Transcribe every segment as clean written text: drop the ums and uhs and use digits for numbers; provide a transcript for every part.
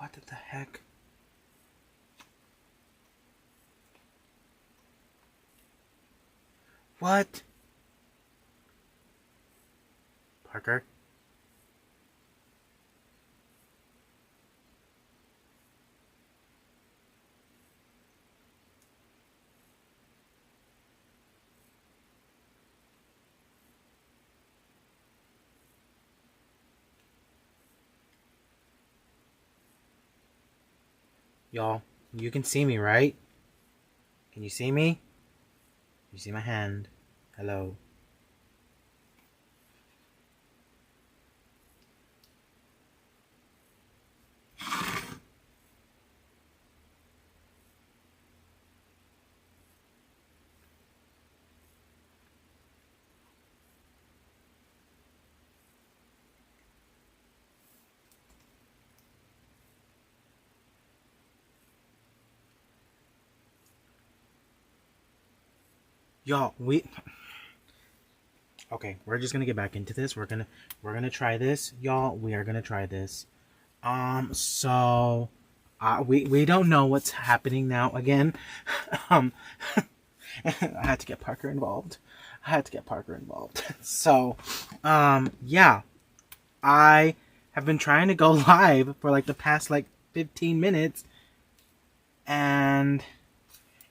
What the heck? What? Parker? Y'all, you can see me, right? Can you see me? You see my hand? Hello. Y'all, okay, we're just gonna get back into this. We're gonna try this, y'all. We are gonna try this. So, we don't know what's happening now again. I had to get Parker involved. So, yeah, I have been trying to go live for like the past like 15 minutes, and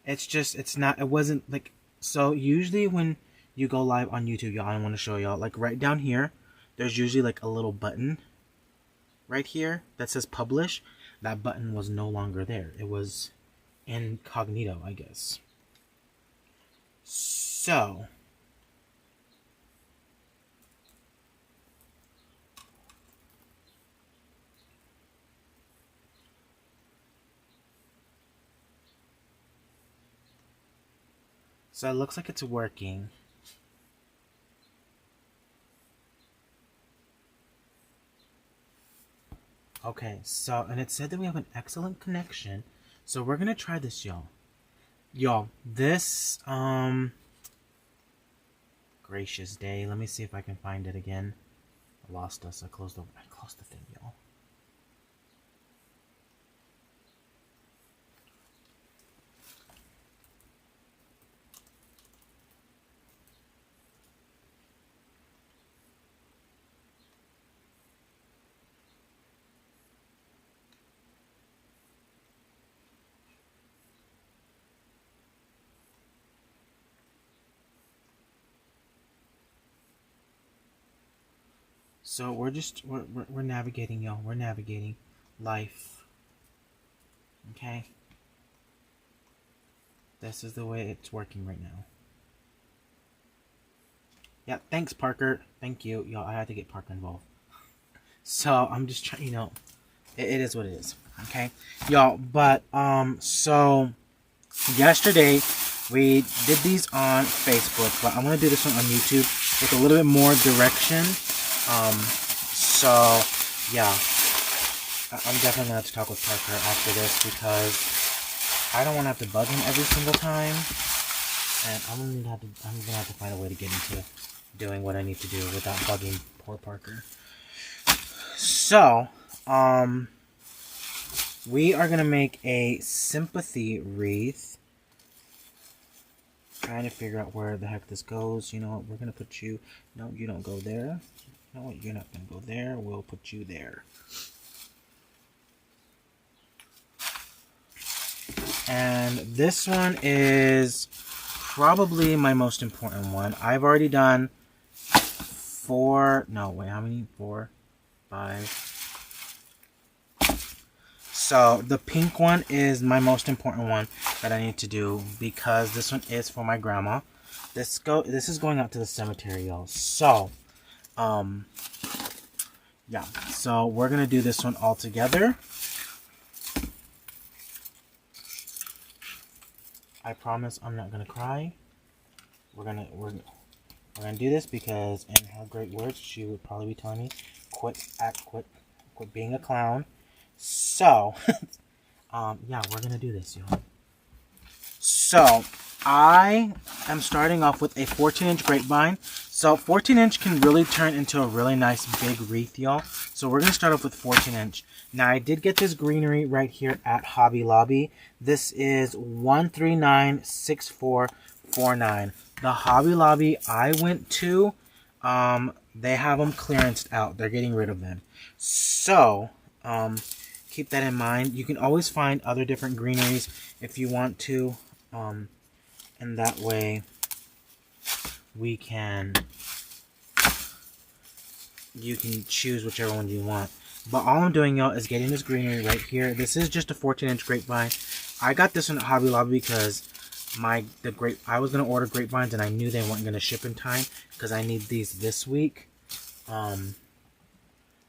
it wasn't like. So usually when you go live on YouTube, y'all, I want to show y'all, like right down here, there's usually like a little button right here that says publish. That button was no longer there. It was incognito, I guess. So it looks like it's working. Okay, so, and it said that we have an excellent connection. So we're gonna try this, y'all. Y'all, this, gracious day. Let me see if I can find it again. I lost us. I closed the thing, y'all. So we're navigating, y'all. We're navigating life. Okay? This is the way it's working right now. Yeah, thanks, Parker. Thank you. Y'all, I had to get Parker involved. So I'm just trying, it is what it is. Okay? Y'all, but so yesterday we did these on Facebook, but I'm gonna do this one on YouTube with a little bit more direction. So yeah, I'm definitely gonna have to talk with Parker after this because I don't want to have to bug him every single time, and I'm gonna have to find a way to get into doing what I need to do without bugging poor Parker. So, we are gonna make a sympathy wreath. Trying to figure out where the heck this goes. You know what? We're gonna put you. No, you don't go there. No, you're not gonna go there. We'll put you there. And this one is probably my most important one. I've already done 4. No, wait, how many? 4, 5. So the pink one is my most important one that I need to do because this one is for my grandma. This is going out to the cemetery, y'all. So, yeah. So we're gonna do this one all together. I promise I'm not gonna cry. We're gonna do this because in her great words, she would probably be telling me, quit being a clown. So, yeah, we're gonna do this, y'all. So, I am starting off with a 14-inch grapevine. So 14-inch can really turn into a really nice big wreath, y'all. So we're going to start off with 14-inch. Now, I did get this greenery right here at Hobby Lobby. This is 1396449. The Hobby Lobby I went to, they have them clearanced out. They're getting rid of them. So, keep that in mind. You can always find other different greeneries if you want to. And that way, you can choose whichever one you want. But all I'm doing, y'all, is getting this greenery right here. This is just a 14-inch grapevine. I got this one at Hobby Lobby because I was gonna order grapevines and I knew they weren't gonna ship in time because I need these this week.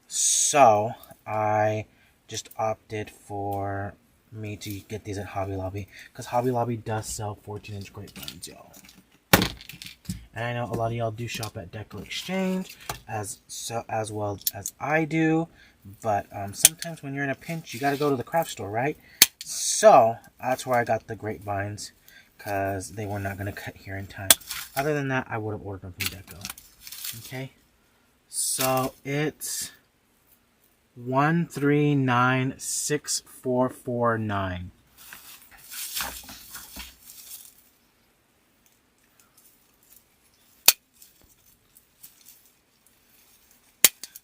So I just opted for me to get these at Hobby Lobby because Hobby Lobby does sell 14-inch grapevines, y'all. And I know a lot of y'all do shop at DecoExchange as well as I do. But sometimes when you're in a pinch, you got to go to the craft store, right? So that's where I got the grapevines because they were not going to cut here in time. Other than that, I would have ordered them from Deco. Okay. So it's 1396449.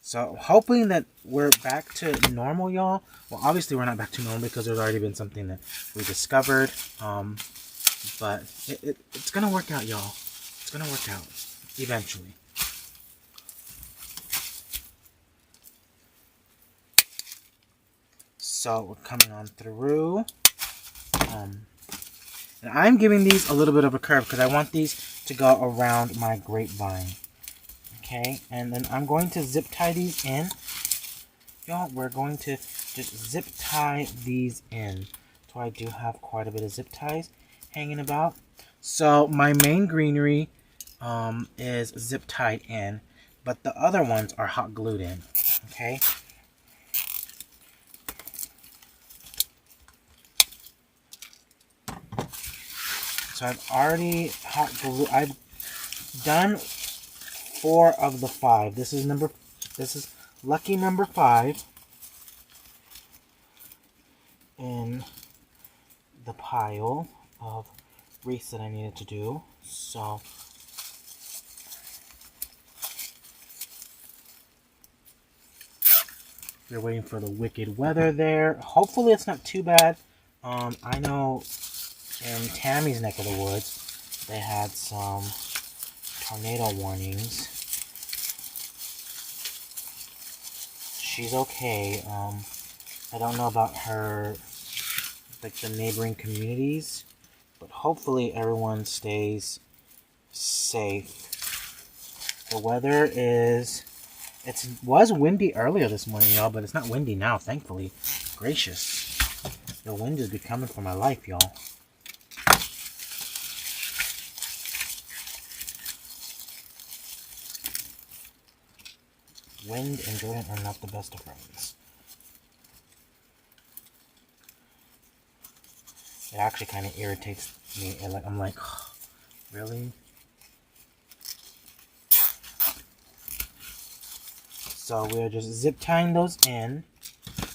So, hoping that we're back to normal, y'all. Well, obviously we're not back to normal because there's already been something that we discovered. But it's going to work out, y'all. It's going to work out eventually. So, we're coming on through. And I'm giving these a little bit of a curve because I want these to go around my grapevine. Okay, and then I'm going to zip tie these in. Y'all, we're going to just zip tie these in. So I do have quite a bit of zip ties hanging about. So my main greenery is zip tied in, but the other ones are hot glued in. Okay. So I've already hot glued. I've done 4 of the 5. This is lucky number 5 in the pile of wreaths that I needed to do. So you're waiting for the wicked weather there. Hopefully it's not too bad. I know in Tammy's neck of the woods they had some tornado warnings. She's okay. I don't know about her, like the neighboring communities, but hopefully everyone stays safe. The weather was windy earlier this morning, y'all, but it's not windy now, thankfully. Gracious. The wind is becoming for my life, y'all. Wind and Jordan are not the best of friends. It actually kind of irritates me. I'm like, oh, really? So we're just zip tying those in.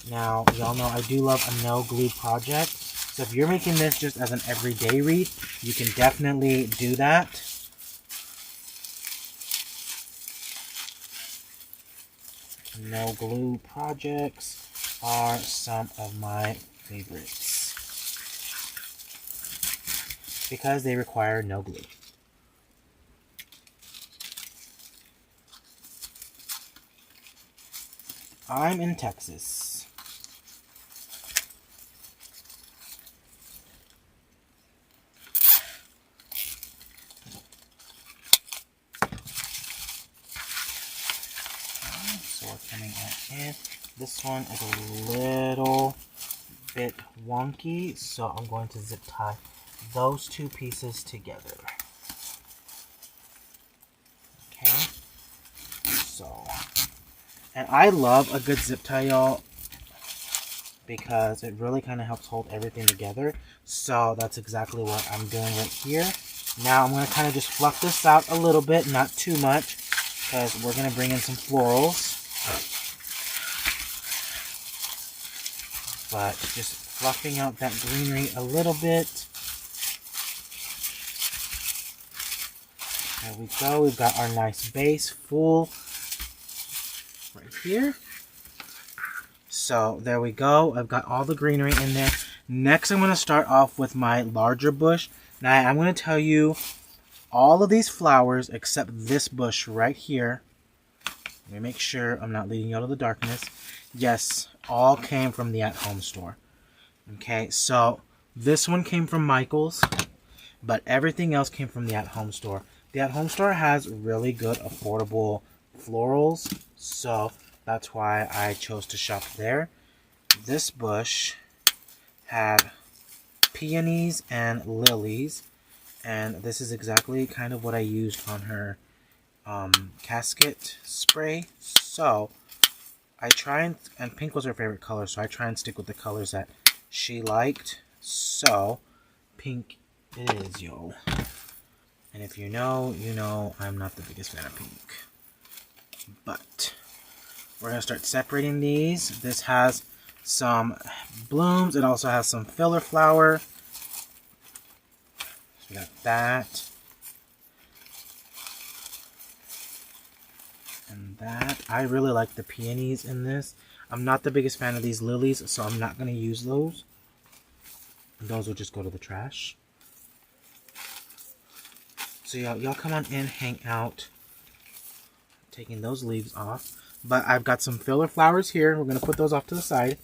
Now, y'all know I do love a no glue project. So if you're making this just as an everyday wreath, you can definitely do that. No glue projects are some of my favorites because they require no glue. I'm in Texas. So we're coming in. This one is a little bit wonky, so I'm going to zip tie those two pieces together. Okay. So, and I love a good zip tie, y'all, because it really kind of helps hold everything together. So that's exactly what I'm doing right here. Now I'm going to kind of just fluff this out a little bit, not too much, because we're going to bring in some florals. But just fluffing out that greenery a little bit. There we go. We've got our nice base full right here. So there we go. I've got all the greenery in there. Next, I'm going to start off with my larger bush. Now, I'm going to tell you all of these flowers except this bush right here. Let me make sure I'm not leading you out of the darkness. Yes, all came from the at-home store. Okay, so this one came from Michael's, but everything else came from the at-home store. The at-home store has really good, affordable florals, so that's why I chose to shop there. This bush had peonies and lilies, and this is exactly kind of what I used on her casket spray. So I try and pink was her favorite color, so I try and stick with the colors that she liked. So pink it is, yo. And if you know, you know I'm not the biggest fan of pink. But we're going to start separating these. This has some blooms. It also has some filler flower. So we got that. And that. I really like the peonies in this. I'm not the biggest fan of these lilies, so I'm not going to use those. Those will just go to the trash. So y'all come on in, hang out. Taking those leaves off. But I've got some filler flowers here. We're going to put those off to the side.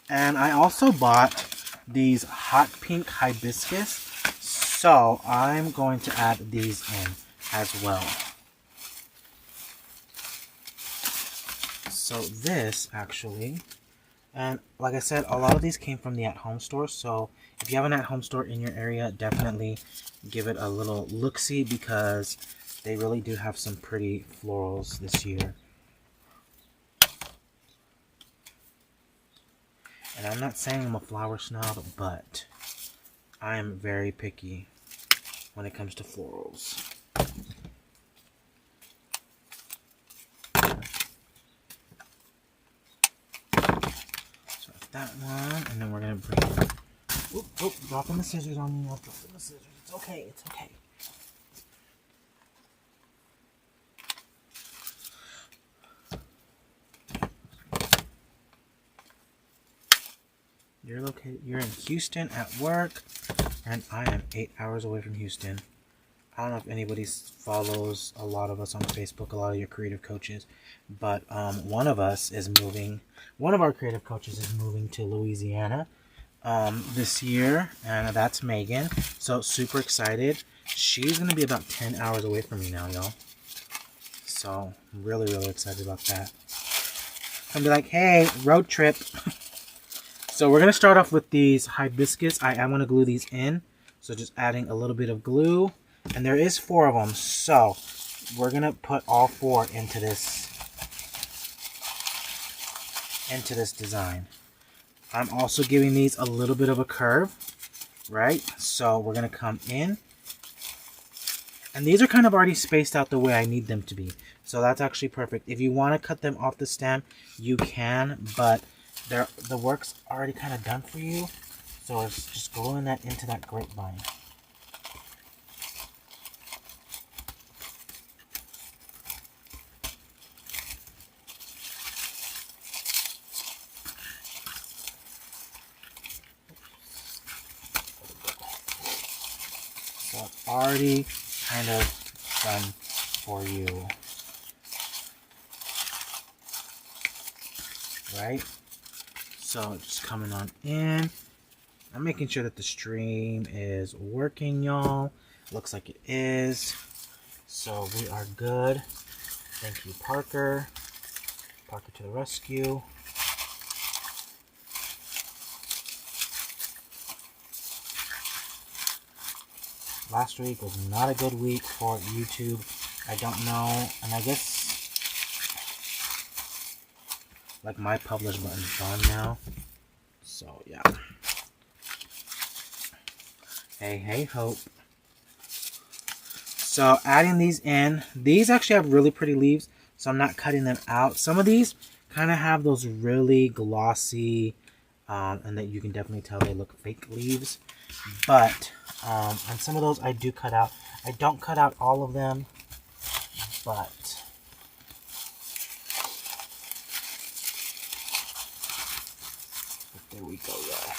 And I also bought these hot pink hibiscus. So I'm going to add these in as well. So this actually, and like I said, a lot of these came from the at-home store. So if you have an at-home store in your area, definitely give it a little look-see because they really do have some pretty florals this year. And I'm not saying I'm a flower snob, but I am very picky when it comes to florals. So that one, and then we're going to bring... Oop, dropping the scissors on me. Dropping the scissors. It's okay, it's okay. You're in Houston at work, and I am 8 hours away from Houston. I don't know if anybody follows a lot of us on Facebook, a lot of your creative coaches, but one of us is moving. One of our creative coaches is moving to Louisiana this year, and that's Megan. So super excited. She's gonna be about 10 hours away from me now, y'all. So I'm really, really excited about that. I'm gonna be like, hey, road trip. So we're going to start off with these hibiscus. I am going to glue these in. So just adding a little bit of glue. And there is 4 of them. So we're going to put all 4 into this design. I'm also giving these a little bit of a curve. Right? So we're going to come in. And these are kind of already spaced out the way I need them to be. So that's actually perfect. If you want to cut them off the stem, you can. But the work's already kind of done for you, so it's just gluing that into that grapevine. So it's already kind of done for you, right? So just coming on in. I'm making sure that the stream is working, y'all. Looks like it is. So we are good. Thank you, Parker. Parker to the rescue. Last week was not a good week for YouTube. I don't know. And I guess like my publish button's gone now. So yeah. Hey, hey, hope. So adding these in, these actually have really pretty leaves, so I'm not cutting them out. Some of these kind of have those really glossy, and that you can definitely tell they look fake leaves. But on some of those I do cut out. I don't cut out all of them, but there we go, y'all.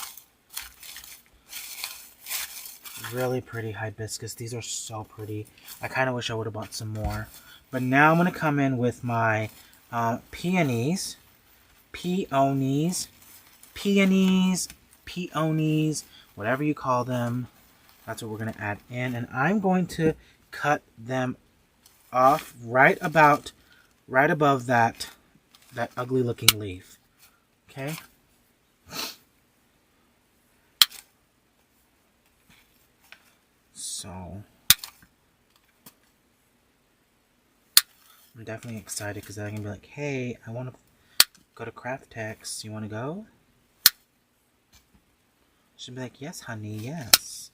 Really pretty hibiscus. These are so pretty. I kind of wish I would have bought some more. But now I'm going to come in with my peonies, whatever you call them. That's what we're going to add in. And I'm going to cut them off right above that ugly looking leaf. Okay? So I'm definitely excited because I can be like, hey, I want to go to Craftex. You want to go? She'll be like, yes, honey, yes.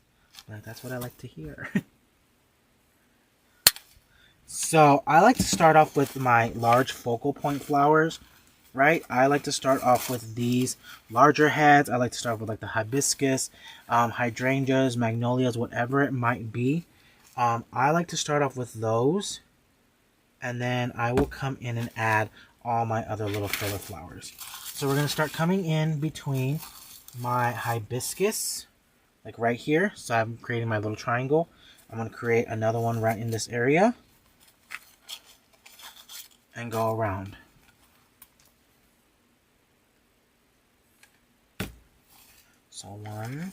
Like, that's what I like to hear. So I like to start off with my large focal point flowers, right? I like to start off with these larger heads. I like to start with like the hibiscus, hydrangeas, magnolias, whatever it might be. I like to start off with those, and then I will come in and add all my other little filler flowers. So we're going to start coming in between my hibiscus, like right here. So I'm creating my little triangle. I'm going to create another one right in this area and go around. So one.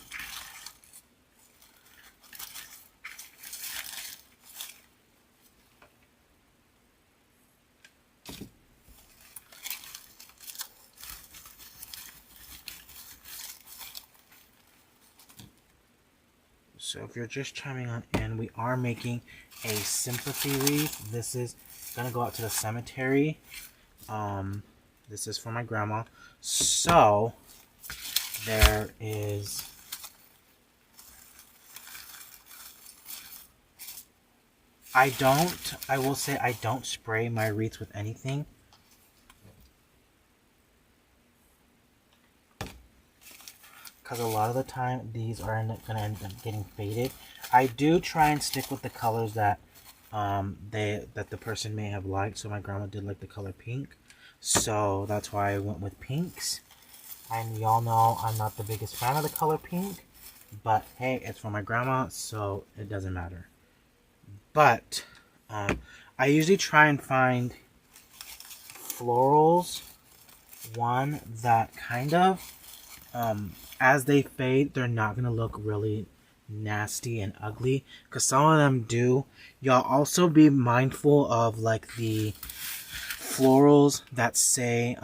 So if you're just chiming on in, we are making a sympathy wreath. This is gonna go out to the cemetery. This is for my grandma. So there is I will say I don't spray my wreaths with anything. Because a lot of the time these are going to end up getting faded. I do try and stick with the colors that that the person may have liked. So my grandma did like the color pink, so that's why I went with pinks. And y'all know I'm not the biggest fan of the color pink, but hey, it's for my grandma, so it doesn't matter. But I usually try and find Florals, one that kind of as they fade, they're not gonna look really nasty and ugly, because some of them do. Y'all also be mindful of like the florals that say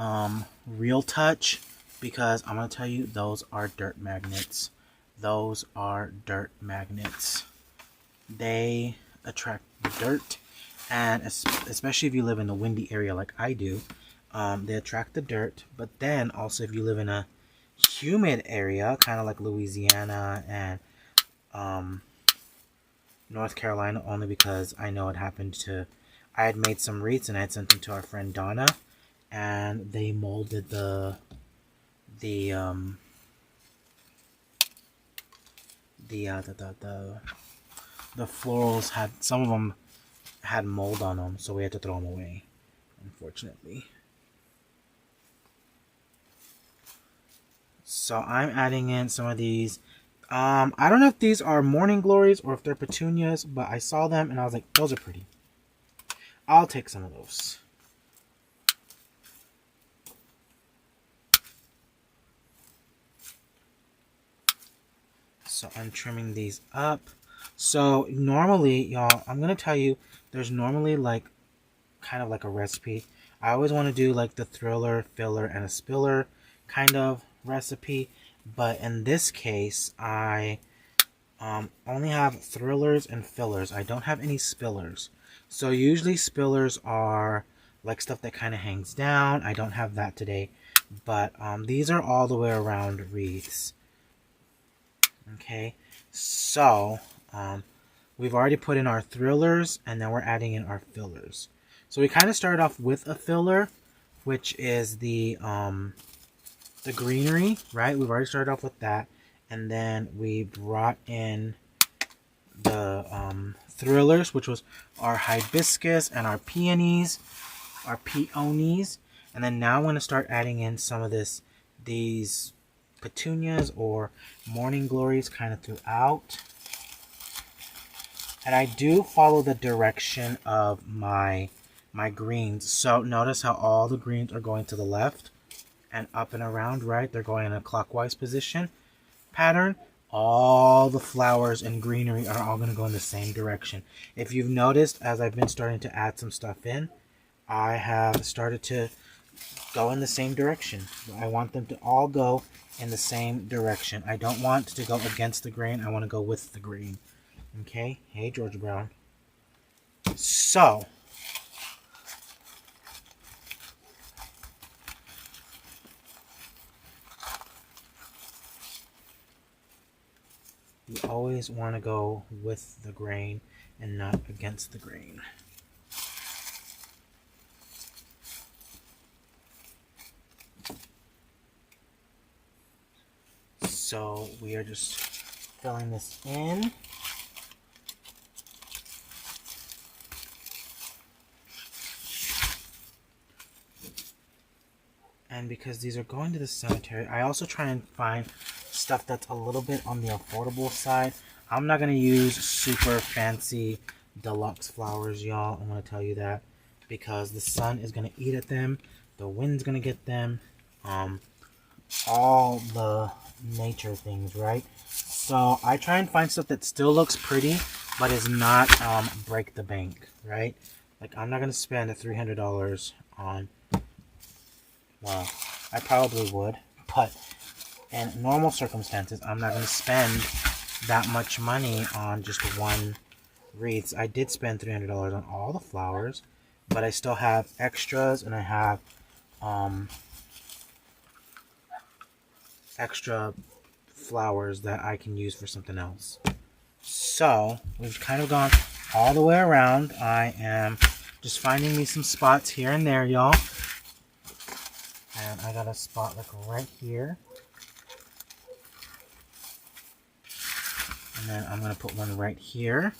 real touch, because I'm gonna tell you, those are dirt magnets. Those are dirt magnets. They attract dirt, and especially if you live in a windy area like I do, they attract the dirt. But then also if you live in a humid area, kind of like Louisiana and North Carolina, only because I know it happened to, I had made some wreaths and I had sent them to our friend Donna, and they molded the florals, had some of them had mold on them, so we had to throw them away, unfortunately. So I'm adding in some of these. I don't know if these are morning glories or if they're petunias, but I saw them and I was like, those are pretty. I'll take some of those. So I'm trimming these up. So normally, y'all, I'm going to tell you, there's normally like kind of like a recipe. I always want to do like the thriller, filler, and a spiller kind of recipe. But in this case, I only have thrillers and fillers. I don't have any spillers. So usually spillers are like stuff that kind of hangs down. I don't have that today. But these are all the way around wreaths. Okay. So, we've already put in our thrillers, and now we're adding in our fillers. So we kind of started off with a filler, which is the greenery, right? We've already started off with that. And then we brought in the thrillers, which was our hibiscus and our peonies, our peonies. And then now I'm going to start adding in some of these petunias or morning glories kind of throughout. And I do follow the direction of my greens. So notice how all the greens are going to the left and up and around, right? They're going in a clockwise position pattern. All the flowers and greenery are all going to go in the same direction. If you've noticed, as I've been starting to add some stuff in, I have started to go in the same direction. I want them to all go in the same direction. I don't want to go against the grain. I want to go with the grain. Okay? Hey, George Brown. So, you always want to go with the grain and not against the grain. So we are just filling this in. And because these are going to the cemetery, I also try and find stuff that's a little bit on the affordable side. I'm not going to use super fancy deluxe flowers, y'all. I'm going to tell you that. Because the sun is going to eat at them. The wind's going to get them. All the nature things, right? So I try and find stuff that still looks pretty, but is not break the bank, right? Like, I'm not going to spend $300 on... Well, I probably would, but in normal circumstances, I'm not going to spend that much money on just one wreath. I did spend $300 on all the flowers, but I still have extras, and I have extra flowers that I can use for something else. So, we've kind of gone all the way around. I am just finding me some spots here and there, y'all. And I got a spot like right here. And then I'm going to put one right here.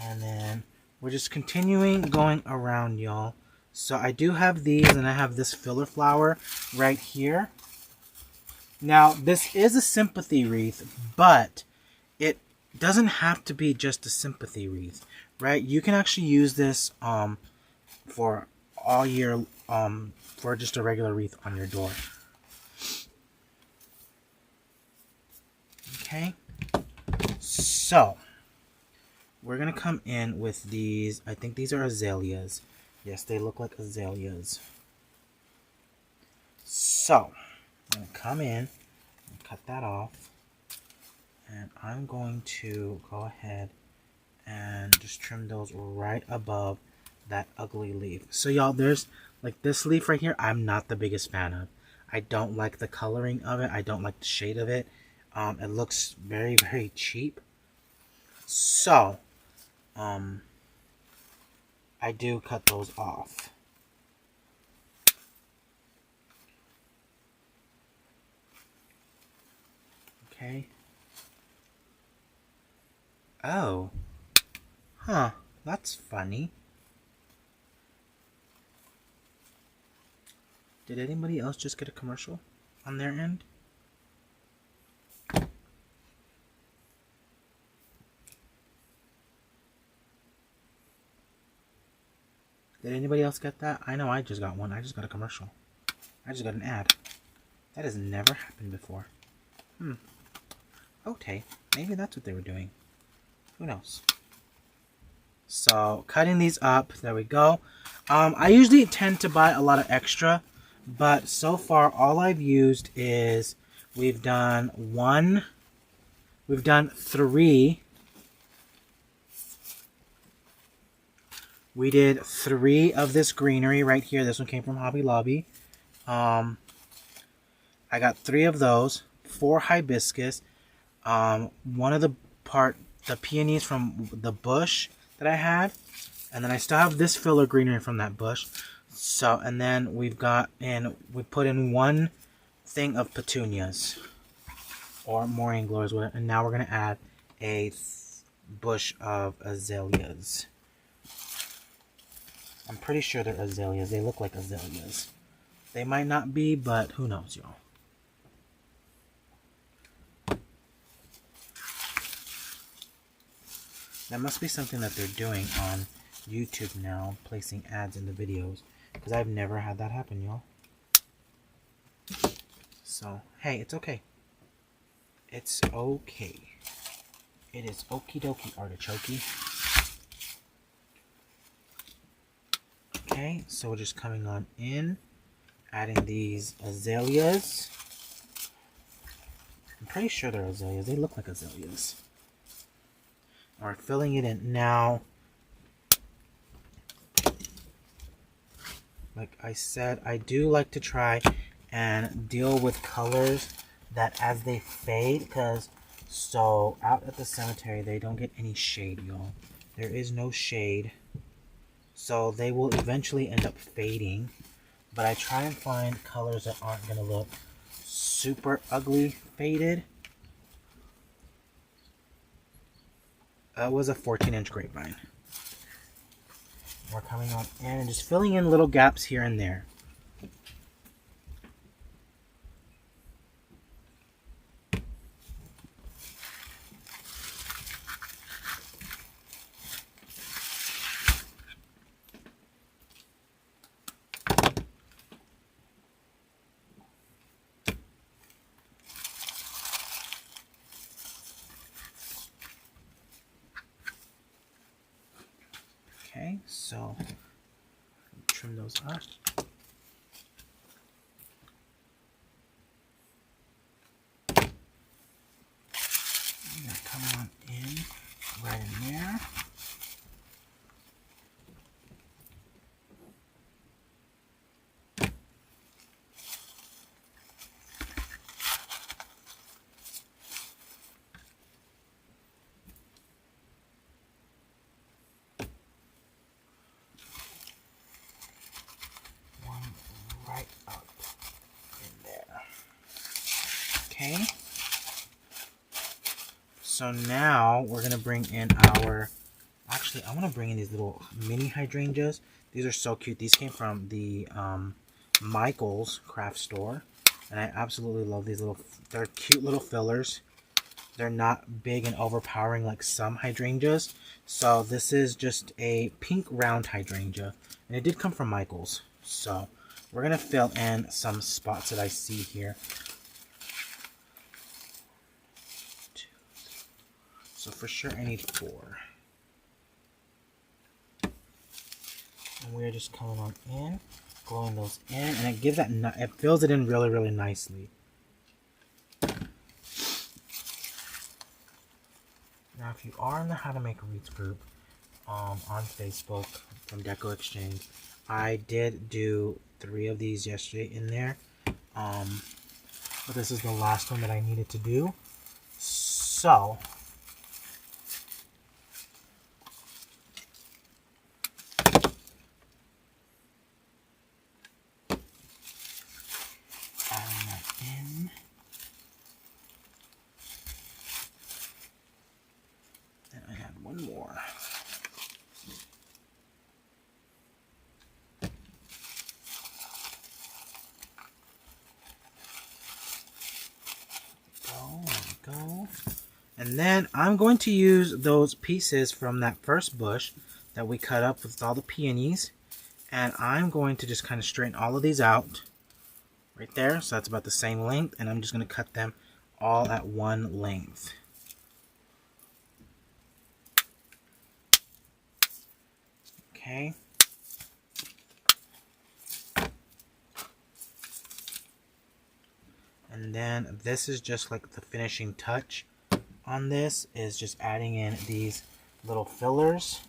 And then we're just continuing going around, y'all. So I do have these, and I have this filler flower right here. Now, this is a sympathy wreath, but it doesn't have to be just a sympathy wreath, right? You can actually use this for all year, for just a regular wreath on your door. Okay, so we're gonna come in with these. I think these are azaleas. Yes, they look like azaleas. So I'm gonna come in and cut that off. And I'm going to go ahead and just trim those right above that ugly leaf. So y'all, there's like this leaf right here, I'm not the biggest fan of. I don't like the coloring of it. I don't like the shade of it. It looks very, very cheap. So, I do cut those off. Okay. Oh. Huh. That's funny. Did anybody else just get a commercial on their end? Did anybody else get that? I know I just got one. I just got a commercial. I just got an ad. That has never happened before. Okay. Maybe that's what they were doing. Who knows? So, cutting these up. There we go. I usually tend to buy a lot of extra, but so far all I've used is we've done 3. We did 3 of this greenery right here. This one came from Hobby Lobby. I got 3 of those, 4 hibiscus, one of the peonies from the bush that I had, and then I still have this filler greenery from that bush. So, and then we put in 1 thing of petunias, or morning glories, and now we're gonna add a bush of azaleas. I'm pretty sure they're azaleas. They look like azaleas. They might not be, but who knows, y'all. That must be something that they're doing on YouTube now, placing ads in the videos, because I've never had that happen, y'all. So, hey, it's okay. It's okay. It is okie dokie, artichoke. Okay, so we're just coming on in, adding these azaleas. I'm pretty sure they're azaleas. They look like azaleas. Alright, filling it in. Now, like I said, I do like to try and deal with colors that as they fade, because so out at the cemetery they don't get any shade, y'all. There is no shade, so they will eventually end up fading. But I try and find colors that aren't going to look super ugly faded. It was a 14-inch grapevine. We're coming on in and just filling in little gaps here and there. Okay, so trim those up. I'm gonna come on in right in there. Right up in there. Okay. So now we're gonna bring in our. Actually, I want to bring in these little mini hydrangeas. These are so cute. These came from the Michael's craft store, and I absolutely love these little. They're cute little fillers. They're not big and overpowering like some hydrangeas. So this is just a pink round hydrangea, and it did come from Michael's. So we're going to fill in some spots that I see here. So for sure I need 4. And we're just coming on in, glowing those in, and it gives that, it fills it in really, really nicely. Now if you are in the How to Make Wreaths group on Facebook from DecoExchange, I did do 3 of these yesterday in there, but this is the last one that I needed to do. So adding that in, and I had one more. Go. And then I'm going to use those pieces from that first bush that we cut up with all the peonies, and I'm going to just kind of straighten all of these out right there, so that's about the same length, and I'm just going to cut them all at one length. Okay. And then this is just like the finishing touch on this, is just adding in these little fillers.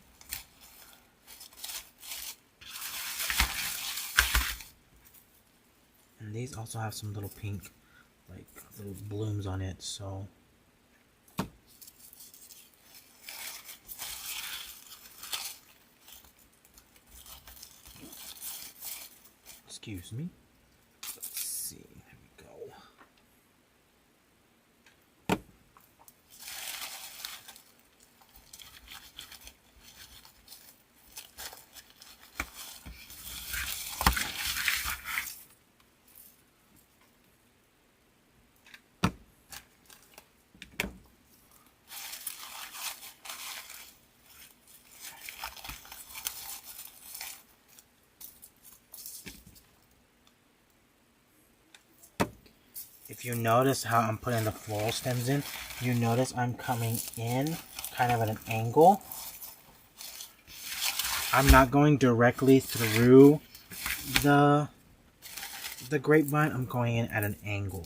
And these also have some little pink, like little blooms on it, so. Excuse me. Let's see. There we go. If you notice how I'm putting the floral stems in, you notice I'm coming in kind of at an angle. I'm not going directly through the grapevine. I'm going in at an angle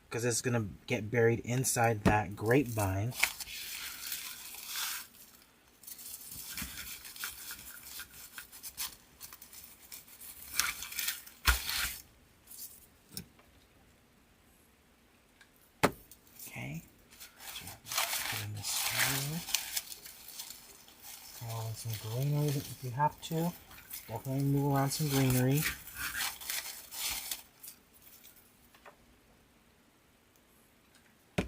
because it's going to get buried inside that grapevine. Okay, so put in this through. Throw in some greenery if you have to. Definitely move around some greenery. And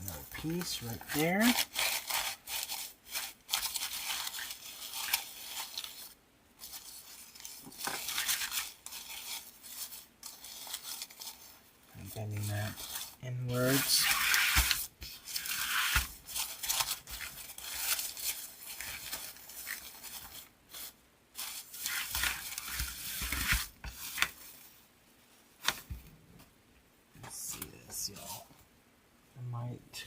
another piece right there. And bending that inwards. Y'all, I might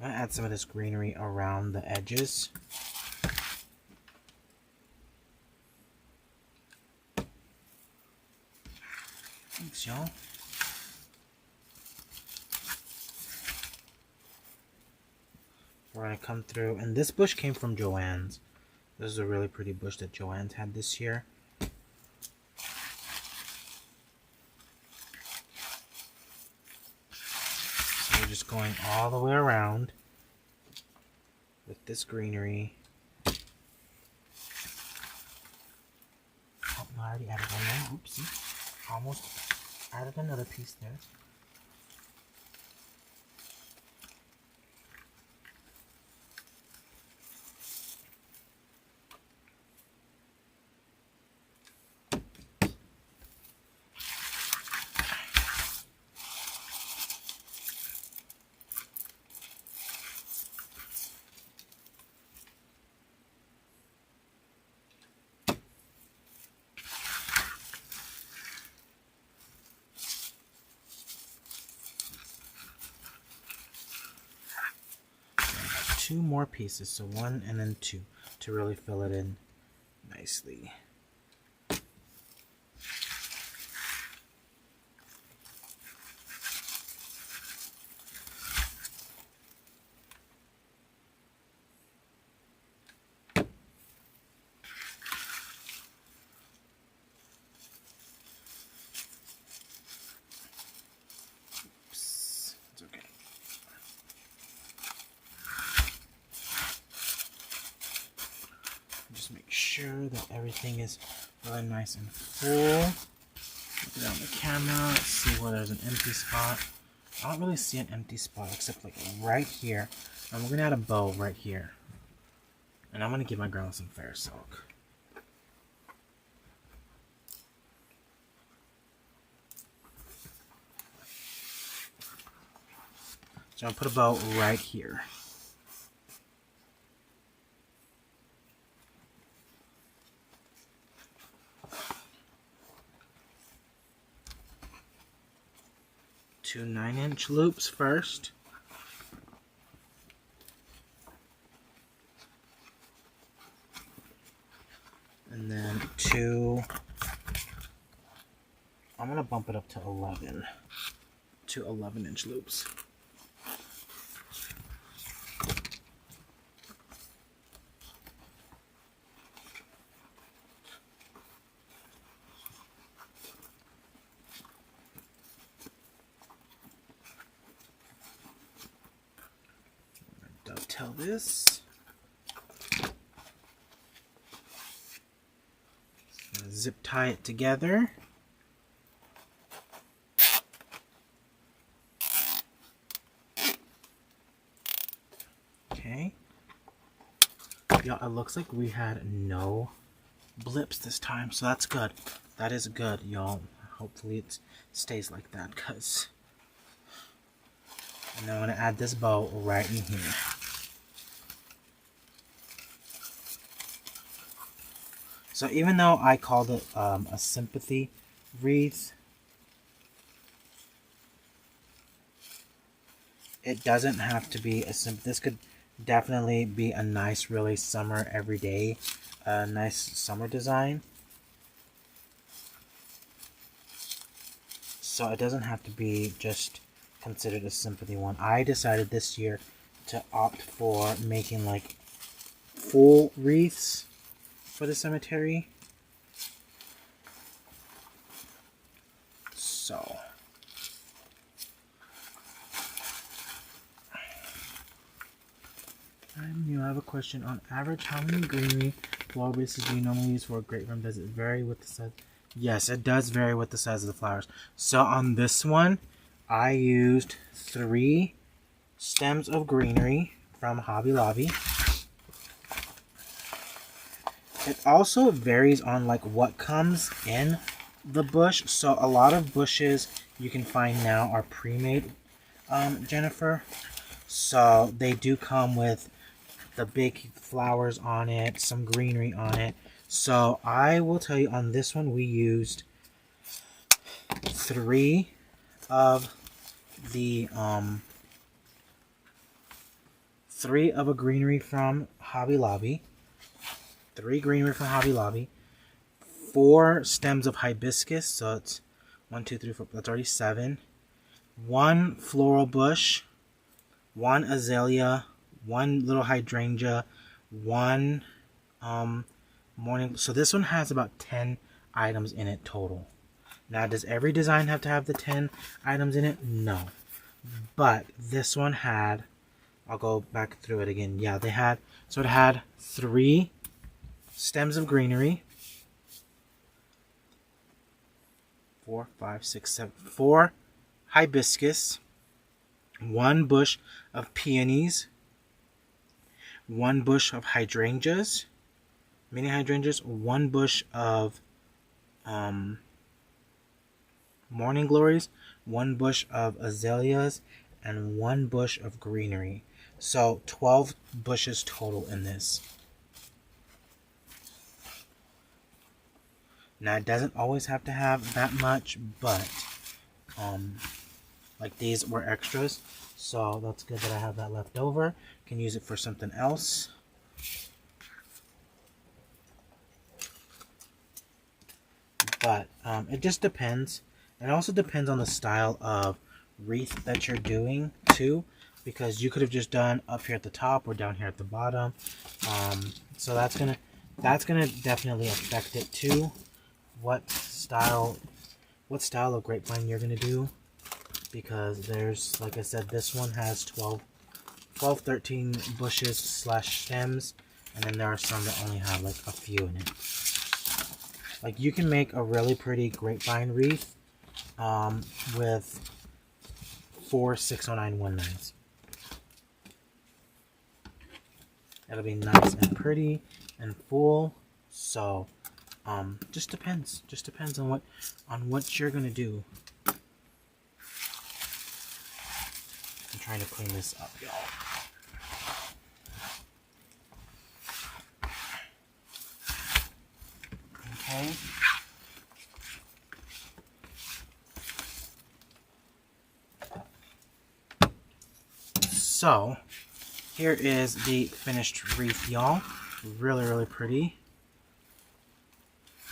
add some of this greenery around the edges. Thanks, y'all. We're going to come through, and this bush came from Joann's. This is a really pretty bush that Joann's had this year. So we're just going all the way around with this greenery. Oh, no, I already added one there. Oopsie. Almost added another piece there. Two more pieces, so one and then two to really fill it in nicely. Oops, it's okay. Just make sure that everything is really nice and full. Look it on the camera, let's see where there's an empty spot. I don't really see an empty spot except like right here. And we're gonna add a bow right here. And I'm gonna give my ground some fair silk. So I'm gonna put a bow right here. 2 9-inch loops first. And then 2, I'm going to bump it up to 11. 2 11-inch loops. Dovetail this. Zip tie it together. Okay. Yeah, it looks like we had no blips this time, so that's good. That is good, y'all. Hopefully it stays like that, cause. And then I'm gonna add this bow right in here. So even though I called it a sympathy wreath, it doesn't have to be a sympathy. This could definitely be a nice, really summer, everyday, nice summer design. So it doesn't have to be just considered a sympathy one. I decided this year to opt for making like full wreaths for the cemetery. So I have a question. On average, how many greenery floral bases do you normally use for a grapevine? Does it vary with the size? Yes, it does vary with the size of the flowers. So on this one, I used 3 stems of greenery from Hobby Lobby. It also varies on like what comes in the bush. So a lot of bushes you can find now are pre-made, Jennifer. So they do come with the big flowers on it, some greenery on it. So I will tell you on this one we used 3 of the 3 of a greenery from Hobby Lobby. 3 greenery from Hobby Lobby. 4 stems of hibiscus, so it's 1, 2, 3, 4. That's already 7. 1 floral bush. 1 azalea. 1 little hydrangea. 1 morning. So this one has about 10 items in it total. Now, does every design have to have the 10 items in it? No. But this one had, I'll go back through it again. Yeah, they had, so it had 3 stems of greenery. 4, 5, 6, 7. 4 hibiscus. 1 bush of peonies. 1 bush of hydrangeas. Mini hydrangeas. 1 bush of morning glories. 1 bush of azaleas. And 1 bush of greenery. So 12 bushes total in this. Now it doesn't always have to have that much, but like these were extras, so that's good that I have that left over. Can use it for something else. But it just depends. It also depends on the style of wreath that you're doing too, because you could have just done up here at the top or down here at the bottom. So that's gonna definitely affect it too. What style of grapevine you're gonna do, because there's, like I said, this one has 13 bushes / stems, and then there are some that only have like a few in it. Like you can make a really pretty grapevine wreath with 4 60919s. It'll be nice and pretty and full. So just depends on what you're gonna do. I'm trying to clean this up, y'all. Okay. So here is the finished wreath, y'all. Really, really pretty.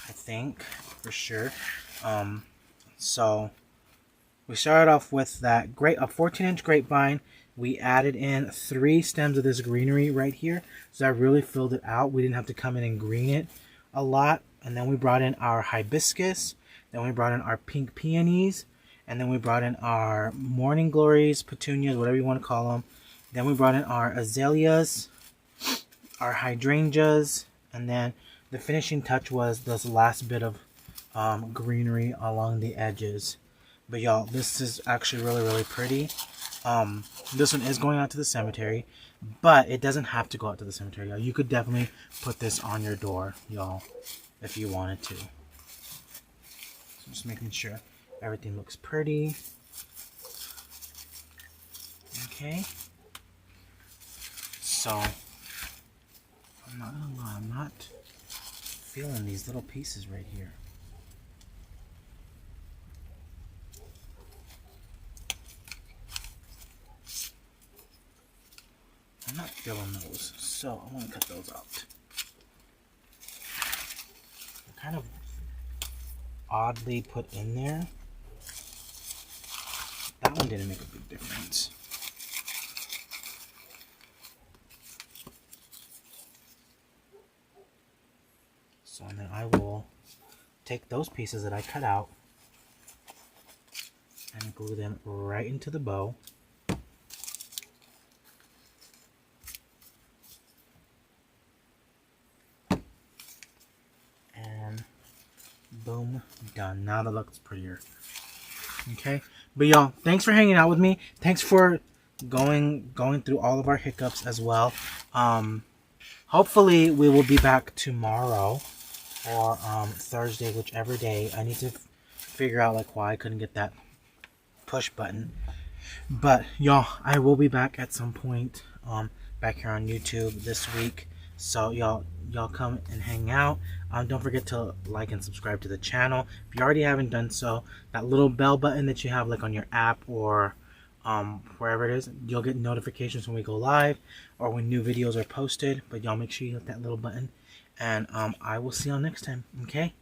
I think, for sure. So we started off with that a 14-inch grapevine. We added in 3 stems of this greenery right here. So that really filled it out. We didn't have to come in and green it a lot. And then we brought in our hibiscus. Then we brought in our pink peonies. And then we brought in our morning glories, petunias, whatever you want to call them. Then we brought in our azaleas, our hydrangeas. And then the finishing touch was this last bit of greenery along the edges. But y'all, this is actually really, really pretty. This one is going out to the cemetery, but it doesn't have to go out to the cemetery, y'all. You could definitely put this on your door, y'all, if you wanted to. So just making sure everything looks pretty. Okay. So, I'm not gonna lie, I'm not feeling these little pieces right here. I'm not feeling those, so I'm going to cut those out. They're kind of oddly put in there. That one didn't make a big difference. So then I will take those pieces that I cut out and glue them right into the bow. Boom, done. Now that looks prettier. Okay, but y'all, thanks for hanging out with me. Thanks for going through all of our hiccups as well. Hopefully we will be back tomorrow or Thursday, whichever day. I need to figure out like why I couldn't get that push button. But y'all, I will be back at some point back here on YouTube this week. So y'all come and hang out. Don't forget to like and subscribe to the channel if you already haven't done so. That little bell button that you have like on your app or wherever it is, you'll get notifications when we go live or when new videos are posted. But y'all make sure you hit that little button, and I will see y'all next time. Okay.